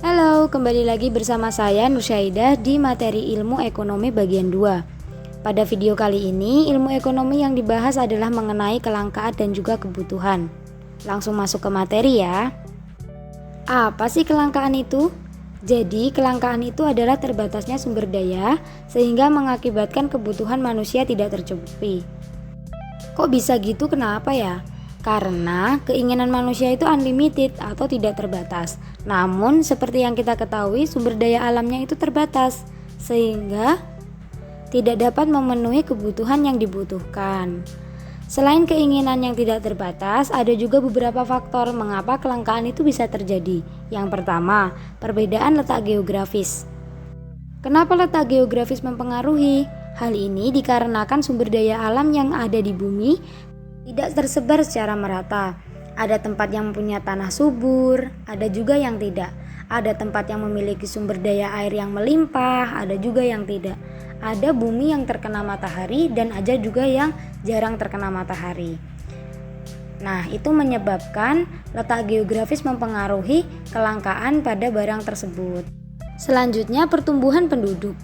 Halo, kembali lagi bersama saya Nursaidah di materi ilmu ekonomi bagian 2. Pada video kali ini, ilmu ekonomi yang dibahas adalah mengenai kelangkaan dan juga kebutuhan. Langsung masuk ke materi ya. Apa sih kelangkaan itu? Jadi, kelangkaan itu adalah terbatasnya sumber daya sehingga mengakibatkan kebutuhan manusia tidak tercukupi. Kok bisa gitu? Kenapa ya? Karena keinginan manusia itu unlimited atau tidak terbatas. Namun seperti yang kita ketahui, sumber daya alamnya itu terbatas sehingga tidak dapat memenuhi kebutuhan yang dibutuhkan. Selain keinginan yang tidak terbatas, ada juga beberapa faktor mengapa kelangkaan itu bisa terjadi. Yang pertama, perbedaan letak geografis. Kenapa letak geografis mempengaruhi? Hal ini dikarenakan sumber daya alam yang ada di bumi tidak tersebar secara merata. Ada tempat yang punya tanah subur, ada juga yang tidak. Ada tempat yang memiliki sumber daya air yang melimpah, ada juga yang tidak. Ada bumi yang terkena matahari dan ada juga yang jarang terkena matahari. Nah, itu menyebabkan letak geografis mempengaruhi kelangkaan pada barang tersebut. Selanjutnya, pertumbuhan penduduk.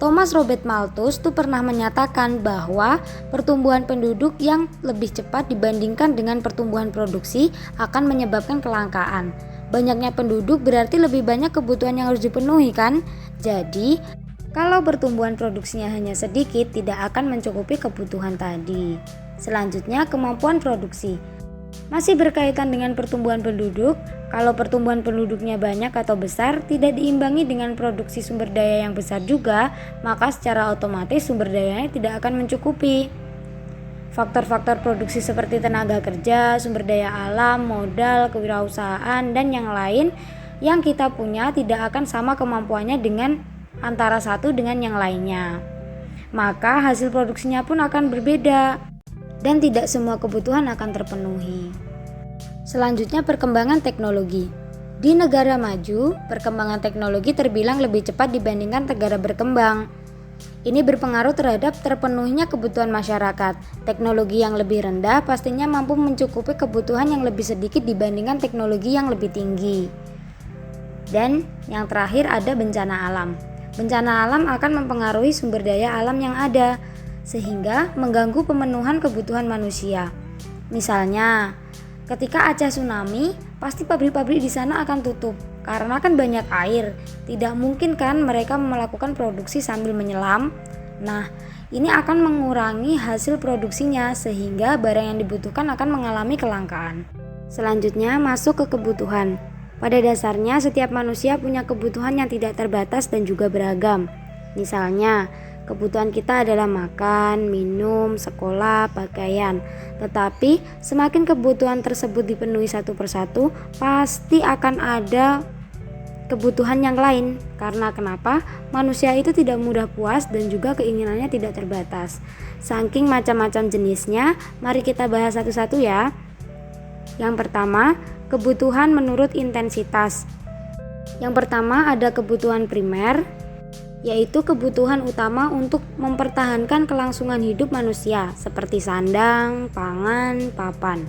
Thomas Robert Malthus pernah menyatakan bahwa pertumbuhan penduduk yang lebih cepat dibandingkan dengan pertumbuhan produksi akan menyebabkan kelangkaan. Banyaknya penduduk berarti lebih banyak kebutuhan yang harus dipenuhi kan? Jadi, kalau pertumbuhan produksinya hanya sedikit, tidak akan mencukupi kebutuhan tadi. Selanjutnya, kemampuan produksi. Masih berkaitan dengan pertumbuhan penduduk, kalau pertumbuhan penduduknya banyak atau besar tidak diimbangi dengan produksi sumber daya yang besar juga, maka secara otomatis sumber dayanya tidak akan mencukupi. Faktor-faktor produksi seperti tenaga kerja, sumber daya alam, modal, kewirausahaan, dan yang lain yang kita punya tidak akan sama kemampuannya dengan antara satu dengan yang lainnya. Maka hasil produksinya pun akan berbeda dan tidak semua kebutuhan akan terpenuhi. Selanjutnya, perkembangan teknologi. Di negara maju, perkembangan teknologi terbilang lebih cepat dibandingkan negara berkembang. Ini berpengaruh terhadap terpenuhinya kebutuhan masyarakat. Teknologi yang lebih rendah pastinya mampu mencukupi kebutuhan yang lebih sedikit dibandingkan teknologi yang lebih tinggi. Dan yang terakhir ada bencana alam. Bencana alam akan mempengaruhi sumber daya alam yang ada, sehingga mengganggu pemenuhan kebutuhan manusia. Misalnya, ketika Aceh tsunami, pasti pabrik-pabrik di sana akan tutup karena kan banyak air. Tidak mungkin kan mereka melakukan produksi sambil menyelam. Nah, ini akan mengurangi hasil produksinya sehingga barang yang dibutuhkan akan mengalami kelangkaan. Selanjutnya, masuk ke kebutuhan. Pada dasarnya setiap manusia punya kebutuhan yang tidak terbatas dan juga beragam. Misalnya, kebutuhan kita adalah makan, minum, sekolah, pakaian. Tetapi semakin kebutuhan tersebut dipenuhi satu persatu, pasti akan ada kebutuhan yang lain. Karena kenapa? Manusia itu tidak mudah puas dan juga keinginannya tidak terbatas. Saking macam-macam jenisnya, mari kita bahas satu-satu ya. Yang pertama, kebutuhan menurut intensitas. Yang pertama ada kebutuhan primer, yaitu kebutuhan utama untuk mempertahankan kelangsungan hidup manusia seperti sandang, pangan, papan.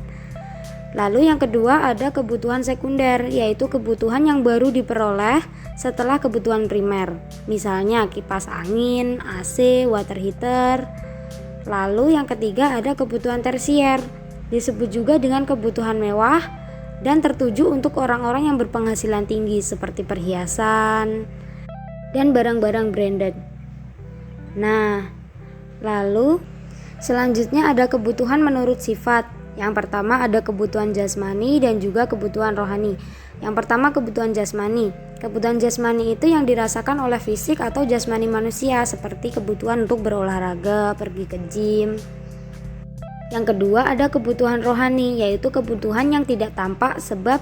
Lalu yang kedua ada kebutuhan sekunder, yaitu kebutuhan yang baru diperoleh setelah kebutuhan primer. Misalnya kipas angin, AC, water heater. Lalu yang ketiga ada kebutuhan tersier, disebut juga dengan kebutuhan mewah dan tertuju untuk orang-orang yang berpenghasilan tinggi seperti perhiasan dan barang-barang branded. Nah, lalu selanjutnya ada kebutuhan menurut sifat. Yang pertama ada kebutuhan jasmani dan juga kebutuhan rohani. Yang pertama kebutuhan jasmani. Kebutuhan jasmani itu yang dirasakan oleh fisik atau jasmani manusia, seperti kebutuhan untuk berolahraga, pergi ke gym. Yang kedua ada kebutuhan rohani, yaitu kebutuhan yang tidak tampak sebab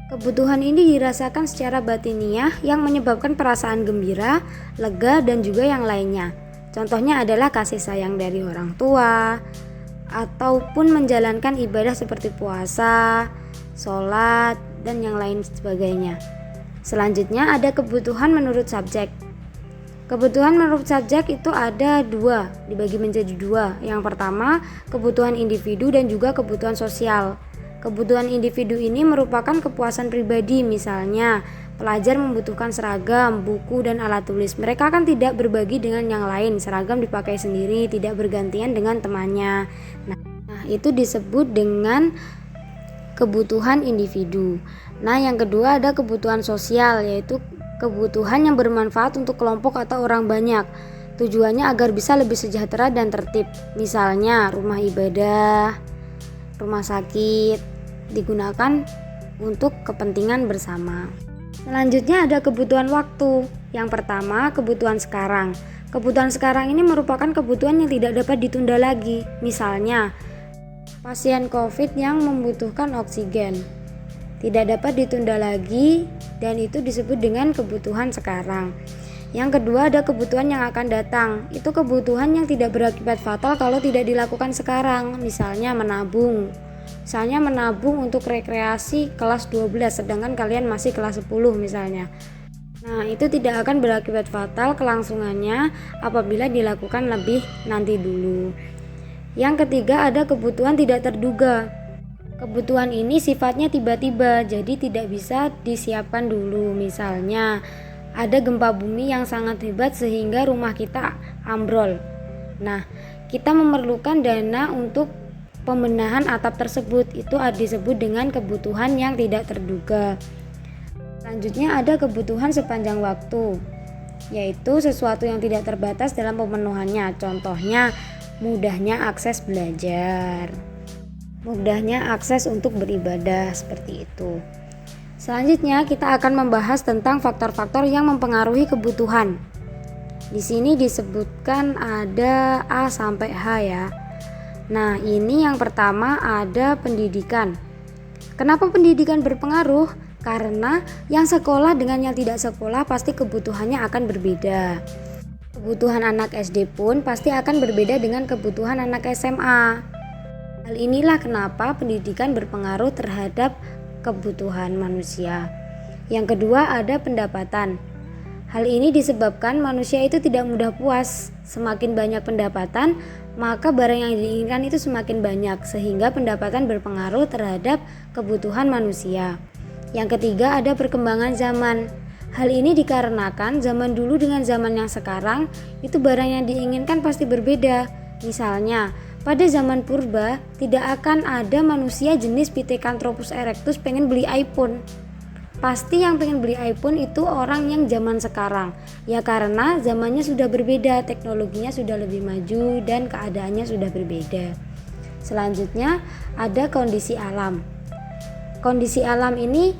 kebutuhan ini dirasakan secara batiniah yang menyebabkan perasaan gembira, lega, dan juga yang lainnya. Contohnya adalah kasih sayang dari orang tua, ataupun menjalankan ibadah seperti puasa, sholat, dan yang lain sebagainya. Selanjutnya ada kebutuhan menurut subjek. Kebutuhan menurut subjek itu ada dua, dibagi menjadi dua. Yang pertama, kebutuhan individu dan juga kebutuhan sosial. Kebutuhan individu ini merupakan kepuasan pribadi, misalnya Pelajar membutuhkan seragam, buku, dan alat tulis. Mereka kan tidak berbagi dengan yang lain. Seragam dipakai sendiri, tidak bergantian dengan temannya. Nah, itu disebut dengan kebutuhan individu. Nah, yang kedua ada kebutuhan sosial, yaitu kebutuhan yang bermanfaat untuk kelompok atau orang banyak. Tujuannya agar bisa lebih sejahtera dan tertib. Misalnya, rumah ibadah, rumah sakit digunakan untuk kepentingan bersama. Selanjutnya ada kebutuhan waktu. Yang pertama, kebutuhan sekarang. Kebutuhan sekarang ini merupakan kebutuhan yang tidak dapat ditunda lagi. Misalnya, pasien COVID yang membutuhkan oksigen tidak dapat ditunda lagi, dan itu disebut dengan kebutuhan sekarang. Yang kedua ada kebutuhan yang akan datang. Itu kebutuhan yang tidak berakibat fatal kalau tidak dilakukan sekarang. Misalnya menabung untuk rekreasi kelas 12 sedangkan kalian masih kelas 10 misalnya. Nah, itu tidak akan berakibat fatal kelangsungannya apabila dilakukan lebih nanti dulu. Yang ketiga ada kebutuhan tidak terduga. Kebutuhan ini sifatnya tiba-tiba, jadi tidak bisa disiapkan dulu. Misalnya ada gempa bumi yang sangat hebat sehingga rumah kita ambrol. Nah, kita memerlukan dana untuk pembenahan atap tersebut. Itu disebut dengan kebutuhan yang tidak terduga. Selanjutnya ada kebutuhan sepanjang waktu, yaitu sesuatu yang tidak terbatas dalam pemenuhannya. Contohnya mudahnya akses belajar, mudahnya akses untuk beribadah, seperti itu. Selanjutnya kita akan membahas tentang faktor-faktor yang mempengaruhi kebutuhan. Di sini disebutkan ada A sampai H ya. Nah, ini yang pertama ada pendidikan. Kenapa pendidikan berpengaruh? Karena yang sekolah dengan yang tidak sekolah pasti kebutuhannya akan berbeda. Kebutuhan anak SD pun pasti akan berbeda dengan kebutuhan anak SMA. Hal inilah kenapa pendidikan berpengaruh terhadap kebutuhan manusia. Yang kedua ada pendapatan. Hal ini disebabkan manusia itu tidak mudah puas. Semakin banyak pendapatan, maka barang yang diinginkan itu semakin banyak, sehingga pendapatan berpengaruh terhadap kebutuhan manusia. Yang ketiga ada perkembangan zaman. Hal ini dikarenakan zaman dulu dengan zaman yang sekarang itu barang yang diinginkan pasti berbeda. Misalnya, pada zaman purba tidak akan ada manusia jenis Pithecanthropus erectus pengen beli iPhone. Pasti yang pengen beli iPhone itu orang yang zaman sekarang. Ya karena zamannya sudah berbeda, teknologinya sudah lebih maju dan keadaannya sudah berbeda. Selanjutnya ada kondisi alam. Kondisi alam ini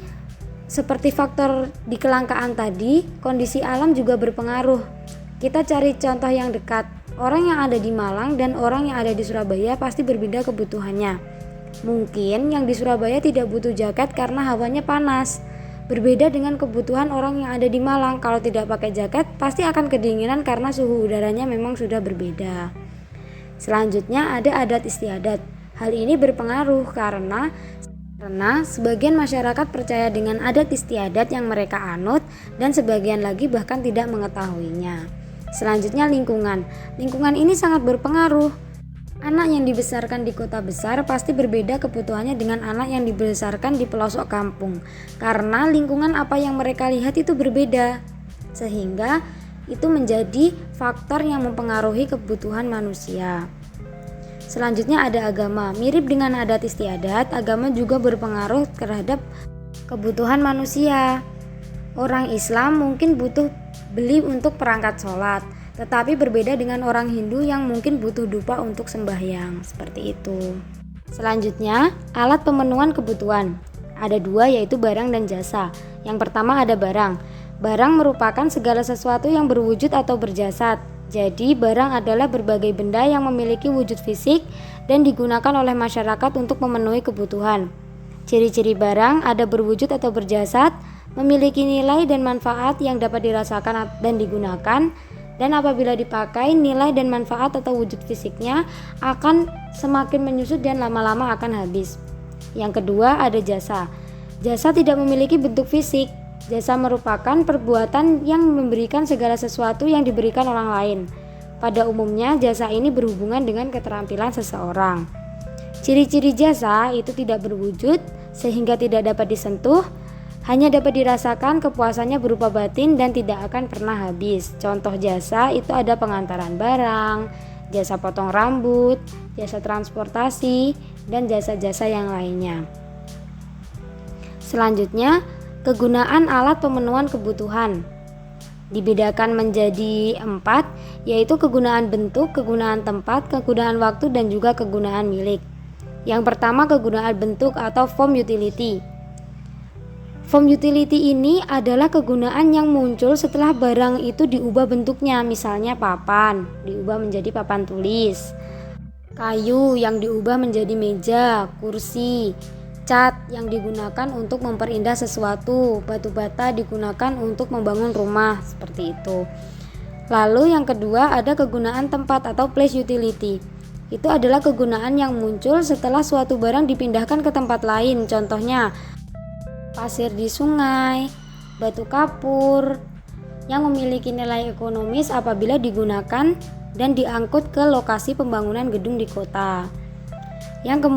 seperti faktor di kelangkaan tadi, kondisi alam juga berpengaruh. Kita cari contoh yang dekat. Orang yang ada di Malang dan orang yang ada di Surabaya pasti berbeda kebutuhannya. Mungkin yang di Surabaya tidak butuh jaket karena hawanya panas. Berbeda dengan kebutuhan orang yang ada di Malang. Kalau tidak pakai jaket pasti akan kedinginan karena suhu udaranya memang sudah berbeda. Selanjutnya ada adat istiadat. Hal ini berpengaruh karena sebagian masyarakat percaya dengan adat istiadat yang mereka anut dan sebagian lagi bahkan tidak mengetahuinya. Selanjutnya lingkungan. Lingkungan ini sangat berpengaruh. Anak yang dibesarkan di kota besar pasti berbeda kebutuhannya dengan anak yang dibesarkan di pelosok kampung. Karena lingkungan apa yang mereka lihat itu berbeda. Sehingga itu menjadi faktor yang mempengaruhi kebutuhan manusia. Selanjutnya ada agama. Mirip dengan adat istiadat, agama juga berpengaruh terhadap kebutuhan manusia. Orang Islam mungkin butuh beli untuk perangkat sholat, tetapi berbeda dengan orang Hindu yang mungkin butuh dupa untuk sembahyang, seperti itu. Selanjutnya, alat pemenuhan kebutuhan. Ada dua, yaitu barang dan jasa. Yang pertama ada barang. Barang merupakan segala sesuatu yang berwujud atau berjasad. Jadi, barang adalah berbagai benda yang memiliki wujud fisik dan digunakan oleh masyarakat untuk memenuhi kebutuhan. Ciri-ciri barang ada berwujud atau berjasad, memiliki nilai dan manfaat yang dapat dirasakan dan digunakan, dan apabila dipakai, nilai dan manfaat atau wujud fisiknya akan semakin menyusut dan lama-lama akan habis. Yang kedua ada jasa. Jasa tidak memiliki bentuk fisik. Jasa merupakan perbuatan yang memberikan segala sesuatu yang diberikan orang lain. Pada umumnya jasa ini berhubungan dengan keterampilan seseorang. Ciri-ciri jasa itu tidak berwujud sehingga tidak dapat disentuh, Hanya dapat dirasakan kepuasannya berupa batin dan tidak akan pernah habis. Contoh jasa itu ada pengantaran barang, jasa potong rambut, jasa transportasi, dan jasa-jasa yang lainnya. Selanjutnya, kegunaan alat pemenuhan kebutuhan dibedakan menjadi 4, yaitu kegunaan bentuk, kegunaan tempat, kegunaan waktu, dan juga kegunaan milik. Yang pertama, kegunaan bentuk atau form utility. Form utility ini adalah kegunaan yang muncul setelah barang itu diubah bentuknya, misalnya papan diubah menjadi papan tulis, kayu yang diubah menjadi meja, kursi, cat yang digunakan untuk memperindah sesuatu, batu bata digunakan untuk membangun rumah, seperti itu. Lalu yang kedua ada kegunaan tempat atau place utility. Itu adalah kegunaan yang muncul setelah suatu barang dipindahkan ke tempat lain, contohnya pasir di sungai, batu kapur, yang memiliki nilai ekonomis apabila digunakan dan diangkut ke lokasi pembangunan gedung di kota. Yang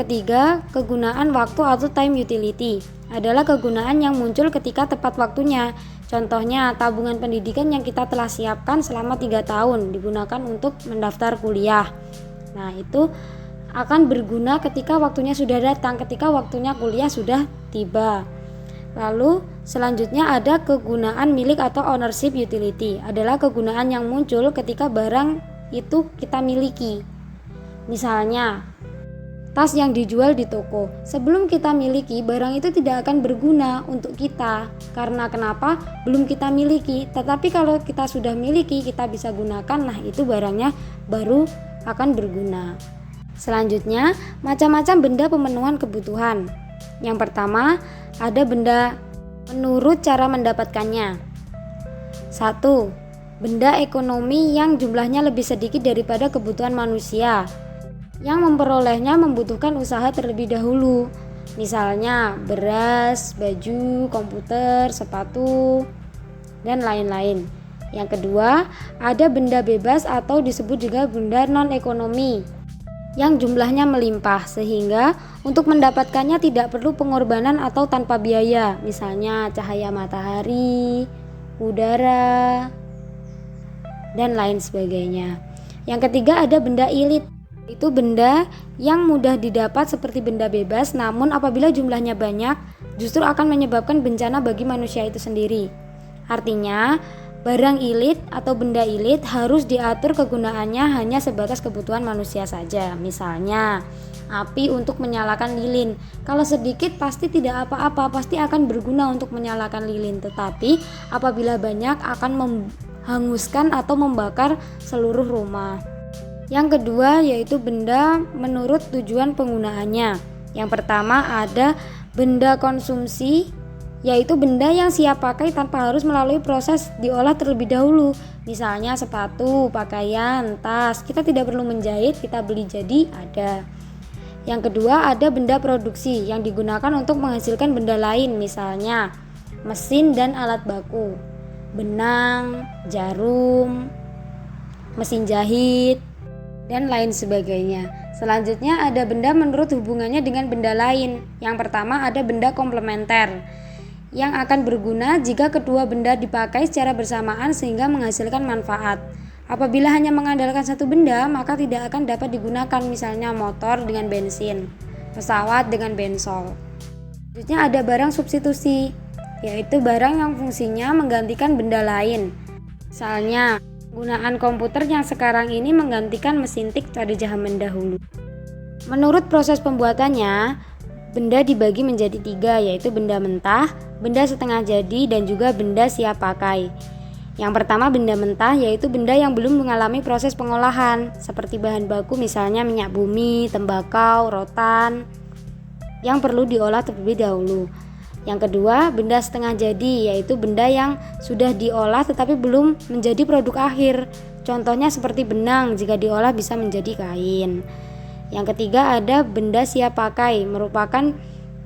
ketiga, kegunaan waktu atau time utility adalah kegunaan yang muncul ketika tepat waktunya. Contohnya, tabungan pendidikan yang kita telah siapkan selama 3 tahun digunakan untuk mendaftar kuliah. Nah, itu akan berguna ketika waktunya sudah datang, ketika waktunya kuliah sudah tiba. Lalu selanjutnya ada kegunaan milik atau ownership utility, adalah kegunaan yang muncul ketika barang itu kita miliki. Misalnya, tas yang dijual di toko. Sebelum kita miliki, barang itu tidak akan berguna untuk kita. Karena kenapa? Belum kita miliki. Tetapi kalau kita sudah miliki, kita bisa gunakan. Nah, itu barangnya baru akan berguna. Selanjutnya, macam-macam benda pemenuhan kebutuhan. Yang pertama, ada benda menurut cara mendapatkannya. 1. Benda ekonomi yang jumlahnya lebih sedikit daripada kebutuhan manusia, yang memperolehnya membutuhkan usaha terlebih dahulu. Misalnya beras, baju, komputer, sepatu, dan lain-lain. Yang kedua, ada benda bebas atau disebut juga benda non-ekonomi yang jumlahnya melimpah sehingga untuk mendapatkannya tidak perlu pengorbanan atau tanpa biaya, misalnya cahaya matahari, udara, dan lain sebagainya. Yang ketiga ada benda ilit, itu benda yang mudah didapat seperti benda bebas, namun apabila jumlahnya banyak justru akan menyebabkan bencana bagi manusia itu sendiri. Artinya, barang ilit atau benda ilit harus diatur kegunaannya hanya sebatas kebutuhan manusia saja. Misalnya, api untuk menyalakan lilin. Kalau sedikit pasti tidak apa-apa, pasti akan berguna untuk menyalakan lilin. Tetapi apabila banyak akan menghanguskan atau membakar seluruh rumah. Yang kedua yaitu benda menurut tujuan penggunaannya. Yang pertama ada benda konsumsi, yaitu benda yang siap pakai tanpa harus melalui proses diolah terlebih dahulu. Misalnya sepatu, pakaian, tas, kita tidak perlu menjahit, kita beli jadi ada. Yang kedua ada benda produksi yang digunakan untuk menghasilkan benda lain, misalnya mesin dan alat baku, benang, jarum, mesin jahit, dan lain sebagainya. Selanjutnya ada benda menurut hubungannya dengan benda lain. Yang pertama ada benda komplementer yang akan berguna jika kedua benda dipakai secara bersamaan sehingga menghasilkan manfaat. Apabila hanya mengandalkan satu benda, maka tidak akan dapat digunakan, misalnya motor dengan bensin, pesawat dengan bensol. Selanjutnya ada barang substitusi, yaitu barang yang fungsinya menggantikan benda lain. Misalnya, penggunaan komputer yang sekarang ini menggantikan mesin tik pada zaman dahulu. Menurut proses pembuatannya, benda dibagi menjadi 3, yaitu benda mentah, benda setengah jadi, dan juga benda siap pakai. Yang pertama benda mentah, yaitu benda yang belum mengalami proses pengolahan, seperti bahan baku misalnya minyak bumi, tembakau, rotan, yang perlu diolah terlebih dahulu. Yang kedua benda setengah jadi, yaitu benda yang sudah diolah tetapi belum menjadi produk akhir. Contohnya seperti benang, jika diolah bisa menjadi kain. Yang ketiga ada benda siap pakai, merupakan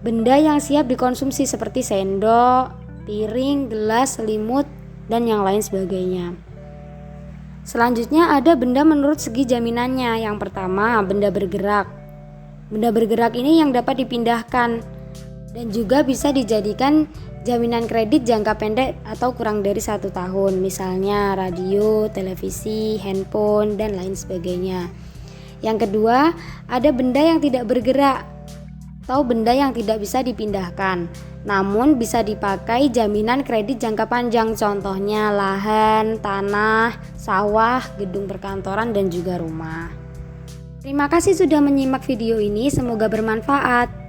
benda yang siap dikonsumsi seperti sendok, piring, gelas, selimut, dan yang lain sebagainya. Selanjutnya ada benda menurut segi jaminannya. Yang pertama benda bergerak. Benda bergerak ini yang dapat dipindahkan. dan juga bisa dijadikan jaminan kredit jangka pendek atau kurang dari 1 tahun, misalnya radio, televisi, handphone, dan lain sebagainya. Yang kedua, ada benda yang tidak bergerak atau benda yang tidak bisa dipindahkan, namun bisa dipakai jaminan kredit jangka panjang, contohnya lahan, tanah, sawah, gedung perkantoran, dan juga rumah. Terima kasih sudah menyimak video ini, semoga bermanfaat.